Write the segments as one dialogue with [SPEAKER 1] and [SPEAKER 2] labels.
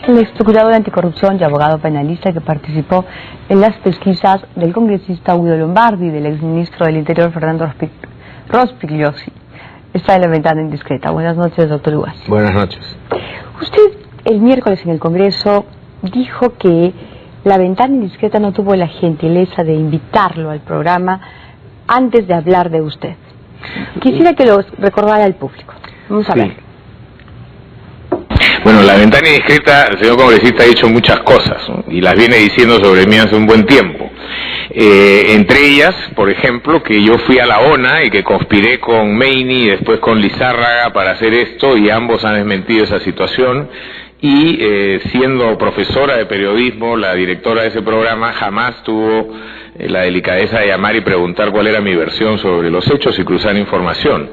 [SPEAKER 1] El ex procurador anticorrupción y abogado penalista que participó en las pesquisas del congresista Guido Lombardi y del exministro del Interior Fernando Rospigliosi está en la ventana indiscreta. Buenas noches, doctor Ugasi.
[SPEAKER 2] Buenas noches.
[SPEAKER 1] Usted el miércoles en el Congreso dijo que la ventana indiscreta no tuvo la gentileza de invitarlo al programa antes de hablar de usted. Quisiera que lo recordara al público. Vamos a ver.
[SPEAKER 2] Bueno, la ventana indiscreta, el señor congresista ha dicho muchas cosas, ¿no? Y las viene diciendo sobre mí hace un buen tiempo. Entre ellas, por ejemplo, que yo fui a la ONA y que conspiré con Meini y después con Lizárraga para hacer esto, y ambos han desmentido esa situación. Y siendo profesora de periodismo, la directora de ese programa jamás tuvo la delicadeza de llamar y preguntar cuál era mi versión sobre los hechos y cruzar información.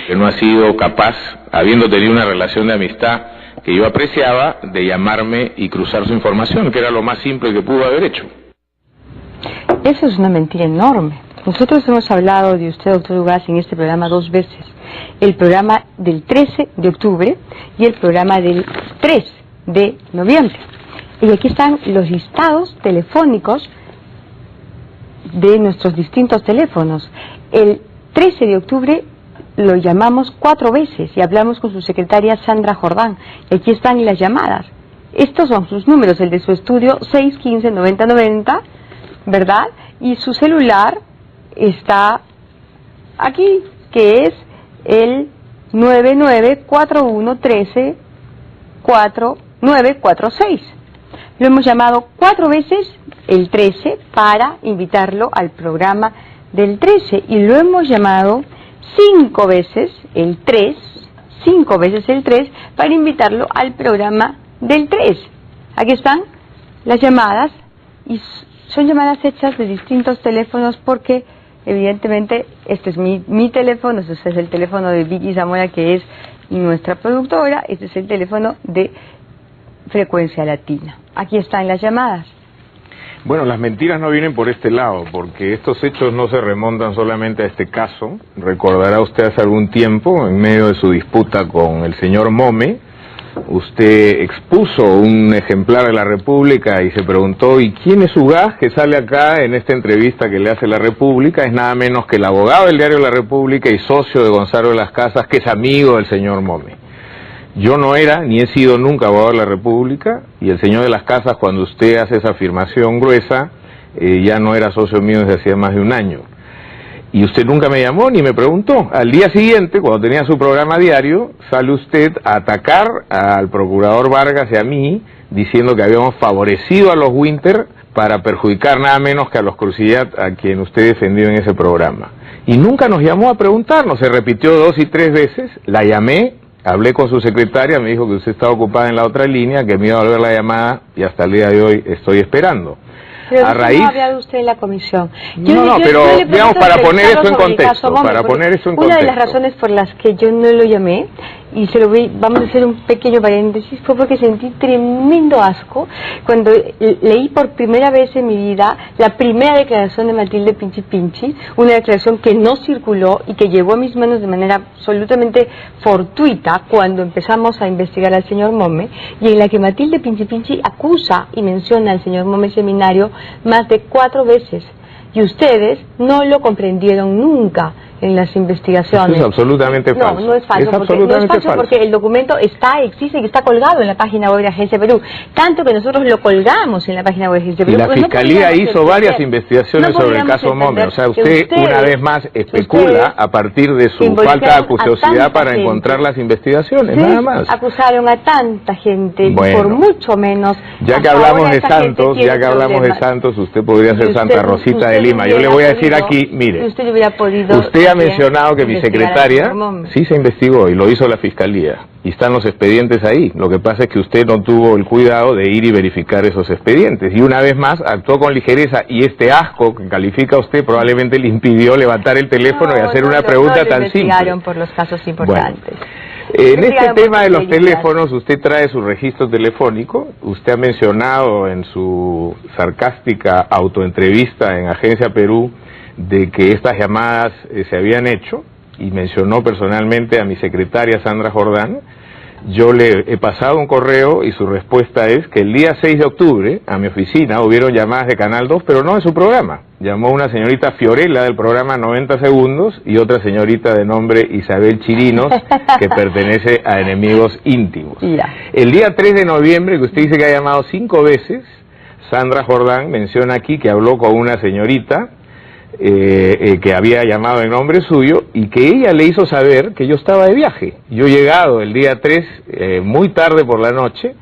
[SPEAKER 2] Que no ha sido capaz, habiendo tenido una relación de amistad que yo apreciaba, de llamarme y cruzar su información, que era lo más simple que pudo haber hecho.
[SPEAKER 1] Eso es una mentira enorme. Nosotros hemos hablado de usted, doctor Ugasi, en este programa 2 veces. El programa del 13 de octubre y el programa del 3 de noviembre. Y aquí están los listados telefónicos de nuestros distintos teléfonos. El 13 de octubre lo llamamos 4 veces y hablamos con su secretaria Sandra Jordán. Y aquí están las llamadas. Estos son sus números, el de su estudio 615-9090, ¿verdad? Y su celular está aquí, que es el 9941134946. Lo hemos llamado 4 veces el 13 para invitarlo al programa del 13 y lo hemos llamado 5 veces el 3 para invitarlo al programa del 3. Aquí están las llamadas y son llamadas hechas de distintos teléfonos porque evidentemente este es mi teléfono, este es el teléfono de Vicky Zamora, que es nuestra productora, este es el teléfono de Frecuencia Latina. Aquí están las llamadas.
[SPEAKER 2] Bueno, las mentiras no vienen por este lado, porque estos hechos no se remontan solamente a este caso. Recordará usted hace algún tiempo, en medio de su disputa con el señor Mome, usted expuso un ejemplar de La República y se preguntó, ¿y quién es Ugás que sale acá en esta entrevista que le hace La República? Es nada menos que el abogado del diario La República y socio de Gonzalo de las Casas, que es amigo del señor Mome. Yo no era, ni he sido nunca abogado de La República, y el señor de las Casas, cuando usted hace esa afirmación gruesa, ya no era socio mío desde hacía más de un año. Y usted nunca me llamó ni me preguntó. Al día siguiente, cuando tenía su programa diario, sale usted a atacar al procurador Vargas y a mí, diciendo que habíamos favorecido a los Winter para perjudicar nada menos que a los Crucillat, a quien usted defendió en ese programa. Y nunca nos llamó a preguntarnos, se repitió 2 y 3 veces, la llamé, hablé con su secretaria, me dijo que usted estaba ocupada en la otra línea, que me iba a volver la llamada y hasta el día de hoy estoy esperando.
[SPEAKER 1] Pero no ha hablado usted en la comisión.
[SPEAKER 2] Pero digamos, para poner eso en contexto,
[SPEAKER 1] una de las razones por las que yo no lo llamé, y vamos a hacer un pequeño paréntesis, fue porque sentí tremendo asco cuando leí por primera vez en mi vida la primera declaración de Matilde Pinchi Pinchi, una declaración que no circuló y que llegó a mis manos de manera absolutamente fortuita cuando empezamos a investigar al señor Mome, y en la que Matilde Pinchi Pinchi acusa y menciona al señor Mome Seminario más de 4 veces, y ustedes no lo comprendieron nunca en las investigaciones.
[SPEAKER 2] Eso es absolutamente falso.
[SPEAKER 1] No, no es falso, porque el documento existe y está colgado en la página web de Agencia Perú, tanto que nosotros lo colgamos en la página web de Agencia Perú.
[SPEAKER 2] Y la Fiscalía hizo varias investigaciones sobre el caso Mome, o sea, usted una vez más especula a partir de su falta de acuciosidad para encontrar las investigaciones, nada más.
[SPEAKER 1] Acusaron a tanta gente, por mucho menos.
[SPEAKER 2] Ya que hablamos de Santos, usted podría ser Santa Rosita de Lima. Yo le voy a decir aquí, mire, usted ha mencionado que mi secretaria sí se investigó y lo hizo la Fiscalía y están los expedientes ahí. Lo que pasa es que usted no tuvo el cuidado de ir y verificar esos expedientes y una vez más actuó con ligereza, y este asco que califica usted probablemente le impidió levantar el teléfono y hacer una pregunta tan simple.
[SPEAKER 1] Por los casos importantes.
[SPEAKER 2] En este tema de los teléfonos, usted trae su registro telefónico, usted ha mencionado en su sarcástica autoentrevista en Agencia Perú de que estas llamadas se habían hecho, y mencionó personalmente a mi secretaria Sandra Jordán. Yo le he pasado un correo y su respuesta es que el día 6 de octubre a mi oficina hubieron llamadas de Canal 2, pero no de su programa. Llamó una señorita Fiorella del programa 90 Segundos y otra señorita de nombre Isabel Chirinos, que pertenece a Enemigos Íntimos. El día 3 de noviembre, que usted dice que ha llamado 5 veces, Sandra Jordán menciona aquí que habló con una señorita que había llamado en nombre suyo y que ella le hizo saber que yo estaba de viaje. Yo he llegado el día 3 muy tarde por la noche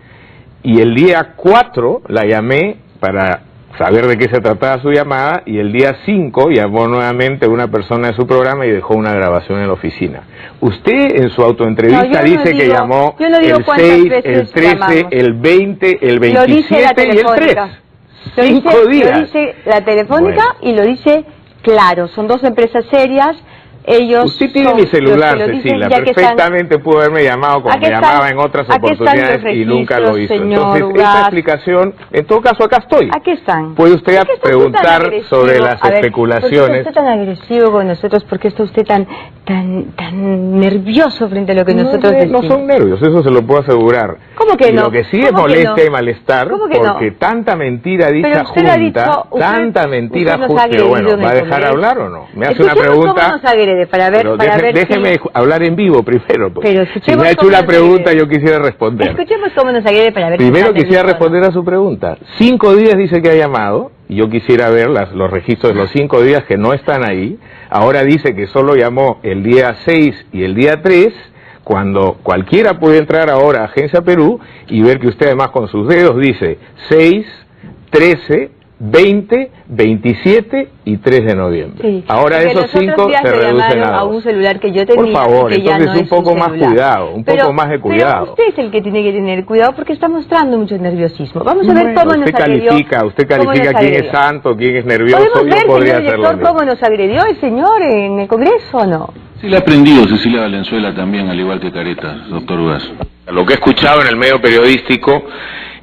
[SPEAKER 2] y el día 4 la llamé para saber de qué se trataba su llamada y el día 5 llamó nuevamente una persona de su programa y dejó una grabación en la oficina. Usted en su autoentrevista dice que llamó el 6, el 13, llamamos. El 20, el 27 y el 3. 5 días.
[SPEAKER 1] Lo dice la telefónica y lo dice claro, son 2 empresas serias. Ellos
[SPEAKER 2] usted tiene mi celular, Cecilia, perfectamente pudo haberme llamado como me llamaba en otras oportunidades y nunca lo hizo. Entonces, esa explicación, en todo caso, acá estoy.
[SPEAKER 1] Aquí están.
[SPEAKER 2] Puede usted preguntar sobre las especulaciones.
[SPEAKER 1] ¿Por qué está usted tan agresivo con nosotros? ¿Por qué está usted tan nervioso frente a lo que nosotros decimos?
[SPEAKER 2] No son nervios, eso se lo puedo asegurar.
[SPEAKER 1] ¿Cómo que no?
[SPEAKER 2] Lo que sí es molestia y malestar, porque tanta mentira dicha junta, tanta mentira junta, pero bueno, ¿va a dejar hablar o no? Me hace una pregunta. Déjeme hablar en vivo primero. Pero si me ha hecho una pregunta, yo quisiera responder.
[SPEAKER 1] Escuchemos cómo nos agrede para ver.
[SPEAKER 2] Primero quisiera responder a su pregunta. 5 días dice que ha llamado, y yo quisiera ver los registros de los 5 días que no están ahí. Ahora dice que solo llamó el día 6 y el día 3, cuando cualquiera puede entrar ahora a Agencia Perú y ver que usted además con sus dedos dice 6, 13, 20, 27 y 3 de noviembre. Sí, ahora esos 5 se reducen a un
[SPEAKER 1] celular que yo tenía.
[SPEAKER 2] Por favor,
[SPEAKER 1] que
[SPEAKER 2] entonces
[SPEAKER 1] ya no
[SPEAKER 2] un poco más cuidado, un poco más de cuidado.
[SPEAKER 1] Pero usted es el que tiene que tener cuidado porque está mostrando mucho nerviosismo. Vamos a ver cómo nos agredió.
[SPEAKER 2] Usted califica quién es santo, quién es nervioso.
[SPEAKER 1] Yo podría hacerlo. ¿Cómo nos agredió el señor en el Congreso o no?
[SPEAKER 3] Sí, le ha aprendido Cecilia Valenzuela también, al igual que Caretas, doctor Ugas.
[SPEAKER 2] Lo que he escuchado en el medio periodístico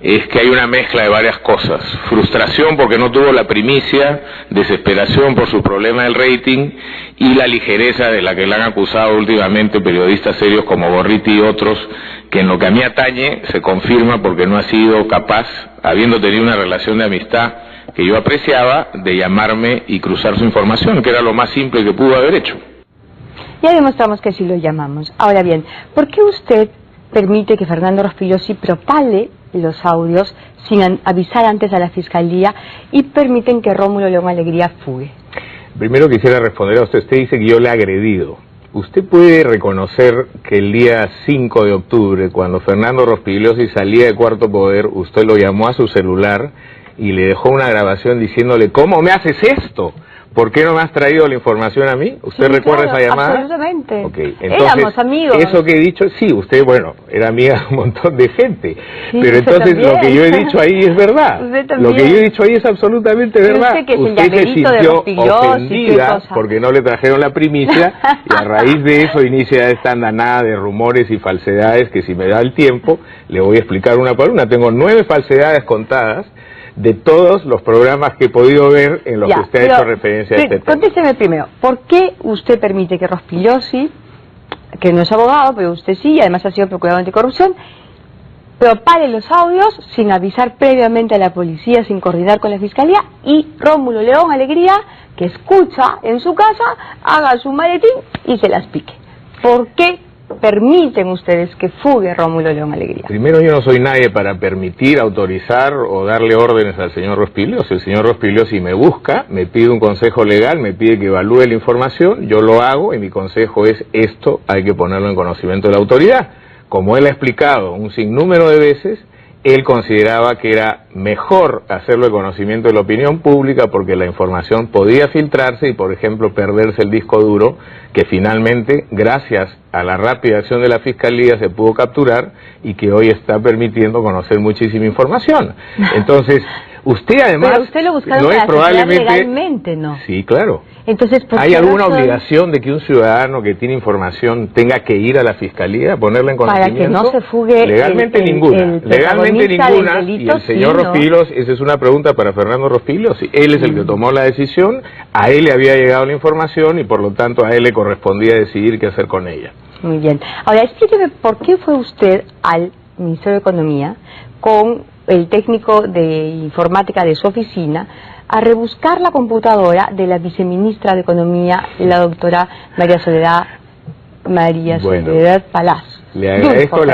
[SPEAKER 2] es que hay una mezcla de varias cosas. Frustración porque no tuvo la primicia, desesperación por su problema del rating y la ligereza de la que le han acusado últimamente periodistas serios como Gorriti y otros, que en lo que a mí atañe se confirma porque no ha sido capaz, habiendo tenido una relación de amistad que yo apreciaba, de llamarme y cruzar su información, que era lo más simple que pudo haber hecho.
[SPEAKER 1] Ya demostramos que sí lo llamamos. Ahora bien, ¿por qué usted permite que Fernando Rospigliosi propale los audios sin avisar antes a la Fiscalía y permiten que Rómulo León Alegría fugue?
[SPEAKER 2] Primero quisiera responder a usted. Usted dice que yo le he agredido. ¿Usted puede reconocer que el día 5 de octubre, cuando Fernando Rospigliosi salía de Cuarto Poder, usted lo llamó a su celular y le dejó una grabación diciéndole, ¿cómo me haces esto? ¿Por qué no me has traído la información a mí? ¿Usted recuerda esa llamada?
[SPEAKER 1] Absolutamente.
[SPEAKER 2] Okay, entonces,
[SPEAKER 1] éramos amigos.
[SPEAKER 2] Eso que he dicho, sí, usted, bueno, era amiga de un montón de gente. Sí, pero entonces lo que yo he dicho ahí es verdad. Lo que yo he dicho ahí es absolutamente verdad. Usted se sintió ofendida porque no le trajeron la primicia y a raíz de eso inicia esta andanada de rumores y falsedades que, si me da el tiempo, le voy a explicar una por una. Tengo 9 falsedades contadas de todos los programas que he podido ver en los que usted ha hecho referencia a este tema.
[SPEAKER 1] Contésteme primero, ¿por qué usted permite que Rospigliosi, que no es abogado, pero usted sí, y además ha sido procurador anticorrupción, propale los audios sin avisar previamente a la policía, sin coordinar con la Fiscalía, y Rómulo León Alegría, que escucha en su casa, haga su maletín y se las pique? ¿Por qué permiten ustedes que fugue Rómulo León Alegría?
[SPEAKER 2] Primero, yo no soy nadie para permitir, autorizar o darle órdenes al señor Rospigliosi. El señor Rospigliosi me busca, me pide un consejo legal, me pide que evalúe la información, yo lo hago y mi consejo es: esto hay que ponerlo en conocimiento de la autoridad. Como él ha explicado un sinnúmero de veces, él consideraba que era mejor hacerlo de conocimiento de la opinión pública porque la información podía filtrarse y, por ejemplo, perderse el disco duro que finalmente, gracias a la rápida acción de la Fiscalía, se pudo capturar y que hoy está permitiendo conocer muchísima información. Entonces, usted además...
[SPEAKER 1] Pero usted lo buscaron no es probablemente legalmente, ¿no?
[SPEAKER 2] Sí, claro.
[SPEAKER 1] Entonces,
[SPEAKER 2] ¿hay alguna obligación de que un ciudadano que tiene información tenga que ir a la Fiscalía a ponerla en conocimiento?
[SPEAKER 1] Para que no se fugue
[SPEAKER 2] legalmente ninguna. Legalmente ninguna. Delito, y el señor Rospigliosi, esa es una pregunta para Fernando Rospigliosi. Él es el que tomó la decisión, a él le había llegado la información y por lo tanto a él le correspondía decidir qué hacer con ella.
[SPEAKER 1] Muy bien. Ahora, explíqueme por qué fue usted al Ministerio de Economía con el técnico de informática de su oficina a rebuscar la computadora de la viceministra de Economía, la doctora María Soledad Palacio.
[SPEAKER 2] Le agradezco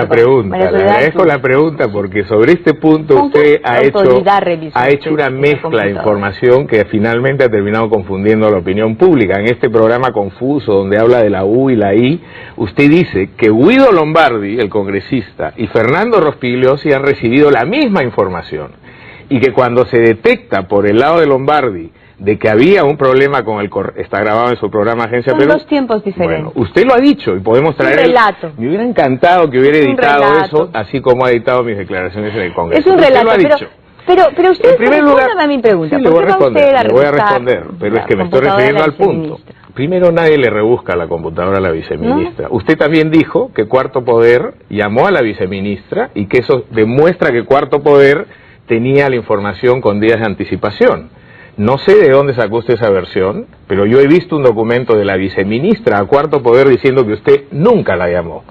[SPEAKER 2] la pregunta, porque sobre este punto usted ha hecho una mezcla de información que finalmente ha terminado confundiendo a la opinión pública. En este programa confuso donde habla de la U y la I, usted dice que Guido Lombardi, el congresista, y Fernando Rospigliosi han recibido la misma información, y que cuando se detecta por el lado de Lombardi de que había un problema con el está grabado en su programa Agencia Perú.
[SPEAKER 1] Son dos tiempos diferentes.
[SPEAKER 2] Bueno, usted lo ha dicho y podemos traer
[SPEAKER 1] un relato.
[SPEAKER 2] Me hubiera encantado que hubiera editado eso, así como ha editado mis declaraciones en el Congreso.
[SPEAKER 1] Es un relato, pero usted
[SPEAKER 2] en primer lugar,
[SPEAKER 1] a mi pregunta.
[SPEAKER 2] Sí, le voy a responder, pero es que me estoy refiriendo al punto. Primero, nadie le rebusca la computadora a la viceministra. ¿No? Usted también dijo que Cuarto Poder llamó a la viceministra y que eso demuestra que Cuarto Poder tenía la información con días de anticipación. No sé de dónde sacó usted esa versión, pero yo he visto un documento de la viceministra a Cuarto Poder diciendo que usted nunca la llamó.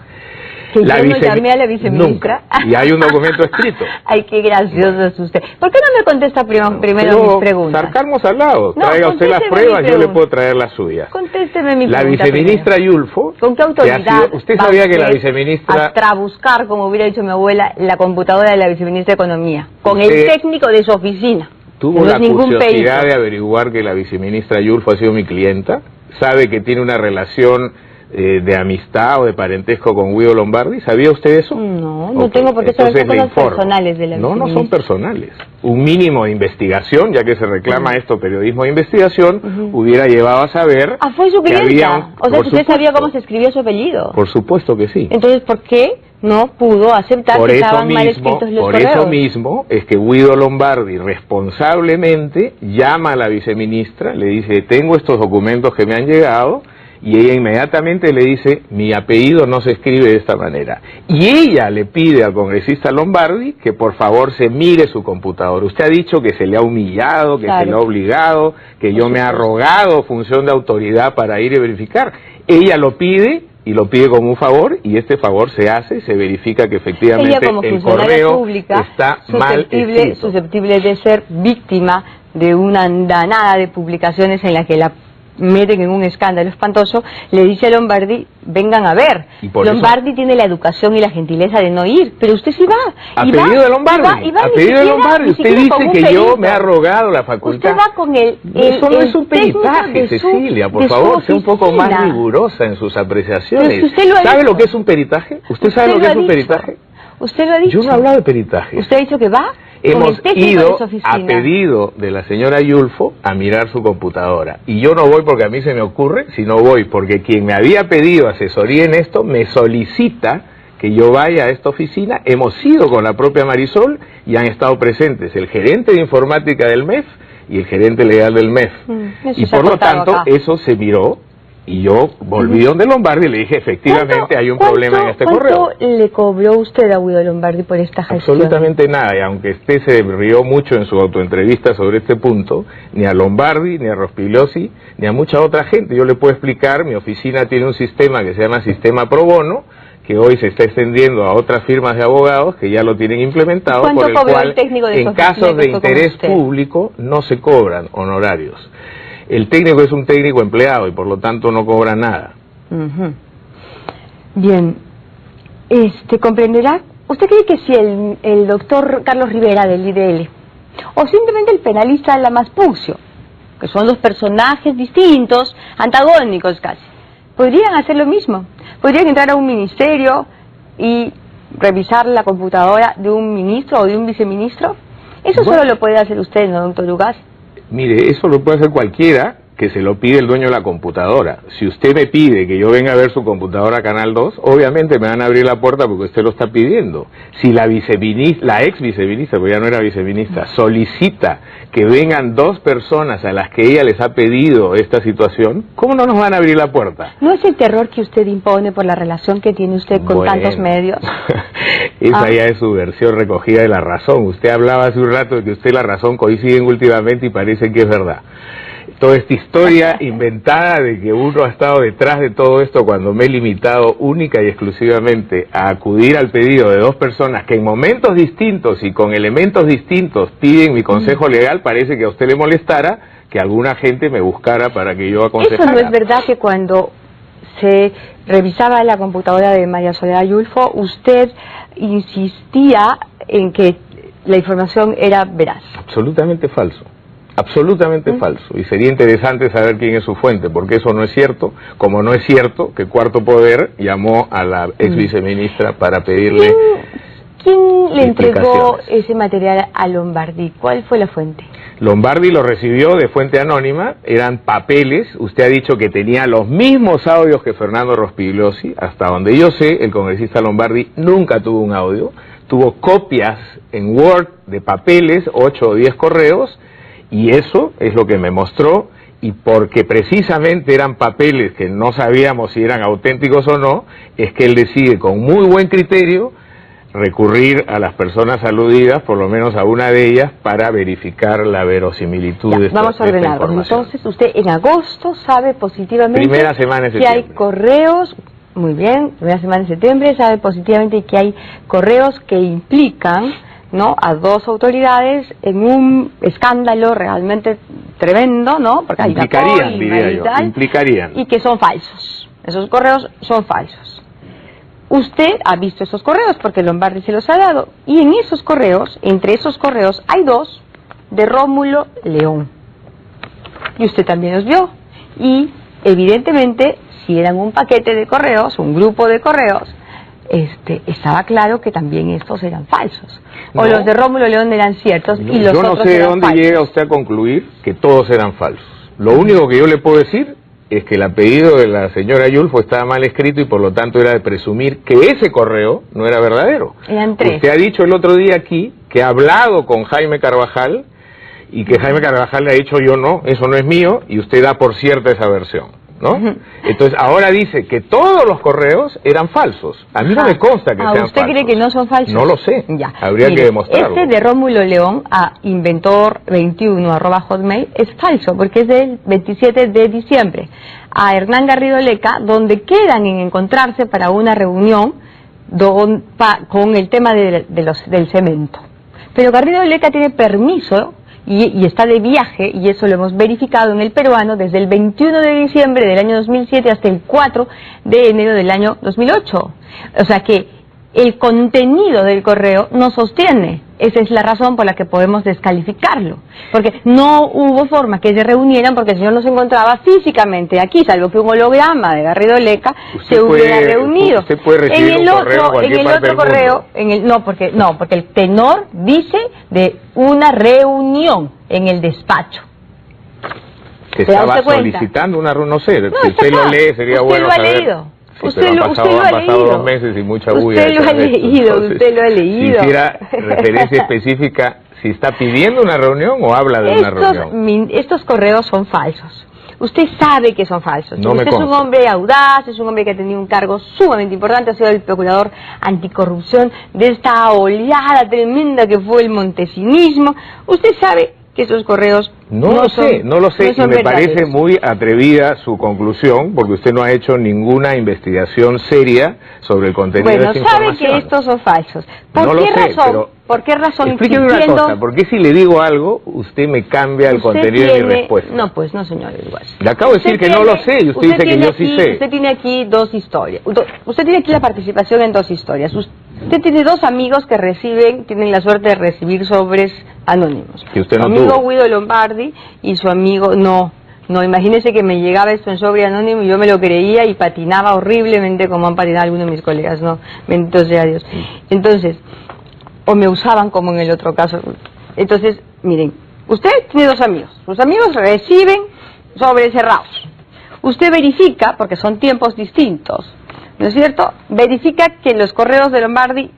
[SPEAKER 1] Que yo no llamé a la viceministra.
[SPEAKER 2] Nunca. Y hay un documento escrito.
[SPEAKER 1] Ay, qué gracioso es usted. ¿Por qué no me contesta primero mis preguntas?
[SPEAKER 2] Sarcasmos al lado. Traiga usted las pruebas, yo le puedo traer las suyas.
[SPEAKER 1] Contésteme mi pregunta.
[SPEAKER 2] La viceministra Yulfo.
[SPEAKER 1] ¿Con qué autoridad?
[SPEAKER 2] Usted sabía que la viceministra...
[SPEAKER 1] A buscar, como hubiera dicho mi abuela, la computadora de la viceministra de Economía. Con el técnico de su oficina.
[SPEAKER 2] Tuvo la curiosidad de averiguar que la viceministra Yulfo ha sido mi clienta, sabe que tiene una relación de amistad o de parentesco con Guido Lombardi. ¿Sabía usted eso?
[SPEAKER 1] No tengo por qué saber cosas personales de la viceministra.
[SPEAKER 2] No son personales. Un mínimo de investigación, ya que se reclama esto, periodismo de investigación, hubiera llevado a saber...
[SPEAKER 1] Ah, fue su clienta. O sea, que usted sabía cómo se escribía su apellido.
[SPEAKER 2] Por supuesto que sí.
[SPEAKER 1] Entonces, ¿por qué no pudo aceptar que estaban mal escritos los correos?
[SPEAKER 2] Por eso mismo es que Guido Lombardi responsablemente llama a la viceministra, le dice, tengo estos documentos que me han llegado, y ella inmediatamente le dice, mi apellido no se escribe de esta manera. Y ella le pide al congresista Lombardi que por favor se mire su computador. Usted ha dicho que se le ha humillado, que se le ha obligado, que yo me he arrogado función de autoridad para ir y verificar. Ella lo pide, y lo pide como un favor, y este favor se hace, se verifica que efectivamente el correo está mal escrito.
[SPEAKER 1] Susceptible de ser víctima de una andanada de publicaciones en la que la meten en un escándalo espantoso, le dice a Lombardi, vengan a ver. Lombardi tiene la educación y la gentileza de no ir, pero usted sí va.
[SPEAKER 2] A pedido de Lombardi. A pedido de Lombardi. Usted dice que yo me he arrogado la facultad.
[SPEAKER 1] Usted va con
[SPEAKER 2] eso no es un peritaje, Cecilia. Por favor, sea un poco más rigurosa en sus apreciaciones. ¿Sabe lo que es un peritaje? ¿Usted sabe lo que es un peritaje?
[SPEAKER 1] Usted lo ha dicho.
[SPEAKER 2] Yo no he hablado de peritaje.
[SPEAKER 1] ¿Usted ha dicho que va?
[SPEAKER 2] Hemos ido a pedido de la señora Yulfo a mirar su computadora. Y yo no voy porque a mí se me ocurre, sino voy porque quien me había pedido asesoría en esto me solicita que yo vaya a esta oficina. Hemos ido con la propia Marisol y han estado presentes el gerente de informática del MEF y el gerente legal del MEF. Y por lo tanto, eso se miró. Y yo volví donde Lombardi y le dije, efectivamente hay un problema en este correo.
[SPEAKER 1] ¿Cuánto le cobró usted a Guido Lombardi por esta gestión?
[SPEAKER 2] Absolutamente nada, y aunque usted se rió mucho en su autoentrevista sobre este punto, ni a Lombardi, ni a Rospigliosi, ni a mucha otra gente, yo le puedo explicar, mi oficina tiene un sistema que se llama Sistema Pro Bono, que hoy se está extendiendo a otras firmas de abogados que ya lo tienen implementado, por el cual en casos de interés público no se cobran honorarios. El técnico es un técnico empleado y por lo tanto no cobra nada.
[SPEAKER 1] Bien, comprenderá, ¿usted cree que si el doctor Carlos Rivera del IDL o simplemente el penalista Lamas Puccio, que son dos personajes distintos, antagónicos casi, podrían hacer lo mismo? ¿Podrían entrar a un ministerio y revisar la computadora de un ministro o de un viceministro? Eso solo lo puede hacer usted, ¿no, doctor Ugaz?
[SPEAKER 2] Mire, eso lo puede hacer cualquiera que se lo pide el dueño de la computadora. Si usted me pide que yo venga a ver su computadora Canal 2, obviamente me van a abrir la puerta porque usted lo está pidiendo. Si la ex viceministra, porque ya no era viceministra, solicita que vengan dos personas a las que ella les ha pedido esta situación, ¿cómo no nos van a abrir la puerta?
[SPEAKER 1] ¿No es el terror que usted impone por la relación que tiene usted con tantos medios?
[SPEAKER 2] Esa ya es su versión recogida de La Razón. Usted hablaba hace un rato de que usted y La Razón coinciden últimamente y parece que es verdad. toda esta historia inventada de que uno ha estado detrás de todo esto cuando me he limitado única y exclusivamente a acudir al pedido de dos personas que en momentos distintos y con elementos distintos piden mi consejo legal, parece que a usted le molestara que alguna gente me buscara para que yo aconsejara.
[SPEAKER 1] Eso no es verdad que cuando se revisaba la computadora de María Soledad Yulfo, usted insistía en que la información era veraz.
[SPEAKER 2] Absolutamente falso. Absolutamente falso. Y sería interesante saber quién es su fuente, porque eso no es cierto, como no es cierto que Cuarto Poder llamó a la ex viceministra para pedirle
[SPEAKER 1] ¿Quién le entregó ese material a Lombardi? ¿Cuál fue la fuente?
[SPEAKER 2] Lombardi lo recibió de fuente anónima, eran papeles, usted ha dicho que tenía los mismos audios que Fernando Rospigliosi, hasta donde yo sé, el congresista Lombardi nunca tuvo un audio, tuvo copias en Word de papeles, 8 o 10 correos, y eso es lo que me mostró, y porque precisamente eran papeles que no sabíamos si eran auténticos o no, es que él decide con muy buen criterio recurrir a las personas aludidas, por lo menos a una de ellas, para verificar la verosimilitud de esta
[SPEAKER 1] vamos a ordenarlo. Entonces, usted en agosto sabe positivamente
[SPEAKER 2] primera semana de
[SPEAKER 1] que hay correos, muy bien, primera semana de septiembre, sabe positivamente que hay correos que implican, ¿no?, a dos autoridades en un escándalo realmente tremendo, ¿no?, porque hay
[SPEAKER 2] implicarían, diría yo, implicarían,
[SPEAKER 1] y que son falsos. Esos correos son falsos. Usted ha visto esos correos porque Lombardi se los ha dado, y en esos correos, entre esos correos, hay dos de Rómulo León. Y usted también los vio. Y evidentemente, si eran un paquete de correos, un grupo de correos, estaba claro que también estos eran falsos. No. O los de Rómulo León eran ciertos y los otros eran falsos. Yo no sé de dónde
[SPEAKER 2] llega usted a concluir que todos eran falsos. Lo único que yo le puedo decir es que el apellido de la señora Yulfo estaba mal escrito y por lo tanto era de presumir que ese correo no era verdadero.
[SPEAKER 1] Eran tres.
[SPEAKER 2] Usted ha dicho el otro día aquí que ha hablado con Jaime Carvajal y que Jaime Carvajal le ha dicho yo no, eso no es mío, y usted da por cierta esa versión, ¿no? Entonces ahora dice que todos los correos eran falsos. A mí no me consta que sean falsos.
[SPEAKER 1] ¿Usted cree que no son falsos?
[SPEAKER 2] No lo sé.
[SPEAKER 1] Ya.
[SPEAKER 2] Habría que demostrarlo.
[SPEAKER 1] Este de Rómulo León a inventor21@hotmail es falso porque es del 27 de diciembre. A Hernán Garrido Leca, donde quedan en encontrarse para una reunión con el tema del cemento. Pero Garrido Leca tiene permiso y está de viaje, y eso lo hemos verificado en el peruano desde el 21 de diciembre del año 2007 hasta el 4 de enero del año 2008. O sea que el contenido del correo no sostiene. Esa es la razón por la que podemos descalificarlo. Porque no hubo forma que se reunieran porque el señor no se encontraba físicamente aquí, salvo que un holograma de Garrido Leca se hubiera reunido.
[SPEAKER 2] Usted puede recibir un correo
[SPEAKER 1] en el otro correo, porque el tenor dice de una reunión en el despacho.
[SPEAKER 2] Que estaba solicitando una reunión, no sé, si usted lo lee sería bueno saber.
[SPEAKER 1] Usted lo ha leído.
[SPEAKER 2] Sí, usted lo ha pasado 2 meses y mucha bulla.
[SPEAKER 1] Usted lo ha leído, usted lo ha leído.
[SPEAKER 2] Si hiciera referencia específica, si está pidiendo una reunión o habla de una reunión.
[SPEAKER 1] Estos correos son falsos. Usted sabe que son falsos.
[SPEAKER 2] No
[SPEAKER 1] usted es un hombre audaz, es un hombre que ha tenido un cargo sumamente importante, ha sido el procurador anticorrupción de esta oleada tremenda que fue el montesinismo. Usted sabe que esos correos
[SPEAKER 2] no lo sé, y me parece muy atrevida su conclusión, porque usted no ha hecho ninguna investigación seria sobre el contenido de esa información.
[SPEAKER 1] Bueno, sabe que estos son falsos. ¿Por qué razón?
[SPEAKER 2] Explíqueme una cosa, ¿por qué si le digo algo, usted me cambia el contenido de mi respuesta?
[SPEAKER 1] No, pues no, señor.
[SPEAKER 2] Le acabo de decir que no lo sé, y usted dice que yo sí sé.
[SPEAKER 1] Usted tiene aquí 2 historias. Usted tiene aquí la participación en 2 historias. Usted tiene 2 amigos que tienen la suerte de recibir sobres anónimos.
[SPEAKER 2] Que usted no
[SPEAKER 1] tuvo. Su amigo Guido Lombardi y su amigo... No, imagínese que me llegaba esto en sobre anónimo y yo me lo creía y patinaba horriblemente como han patinado algunos de mis colegas, no, bendito sea Dios. Entonces, o me usaban como en el otro caso. Entonces, miren, usted tiene 2 amigos. Sus amigos reciben sobres cerrados. Usted verifica, porque son tiempos distintos, ¿no es cierto? Verifica que en los correos de Lombardi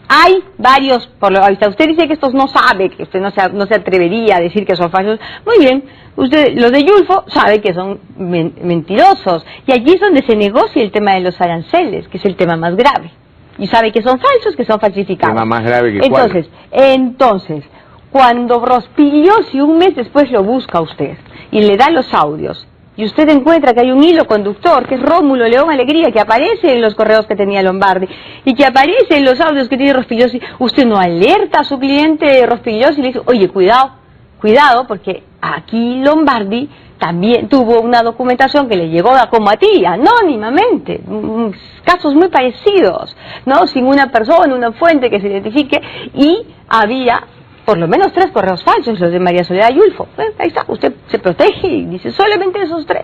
[SPEAKER 1] hay varios, por lo visto. Usted dice que estos no sabe, que usted no se atrevería a decir que son falsos. Muy bien, usted, los de Yulfo, sabe que son mentirosos. Y allí es donde se negocia el tema de los aranceles, que es el tema más grave. Y sabe que son falsos, que son falsificados.
[SPEAKER 2] ¿Tema más grave que cuál?
[SPEAKER 1] Entonces, cuando Rospigliosi un mes después lo busca usted y le da los audios, y usted encuentra que hay un hilo conductor, que es Rómulo León Alegría, que aparece en los correos que tenía Lombardi, y que aparece en los audios que tiene Rospigliosi, usted no alerta a su cliente Rospigliosi y le dice, oye, cuidado, porque aquí Lombardi también tuvo una documentación que le llegó como a ti, anónimamente, casos muy parecidos, ¿no? Sin una persona, una fuente que se identifique, y había por lo menos 3 correos falsos, los de María Soledad Yulfo. Ahí está, usted se protege y dice solamente esos 3.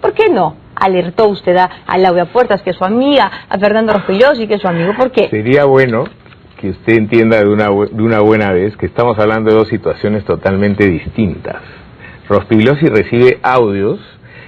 [SPEAKER 1] ¿Por qué no alertó usted a Laura Puertas, que es su amiga, a Fernando Rospigliosi, que es su amigo? ¿Por qué?
[SPEAKER 2] Sería bueno que usted entienda de una buena vez que estamos hablando de 2 situaciones totalmente distintas. Rospigliosi recibe audios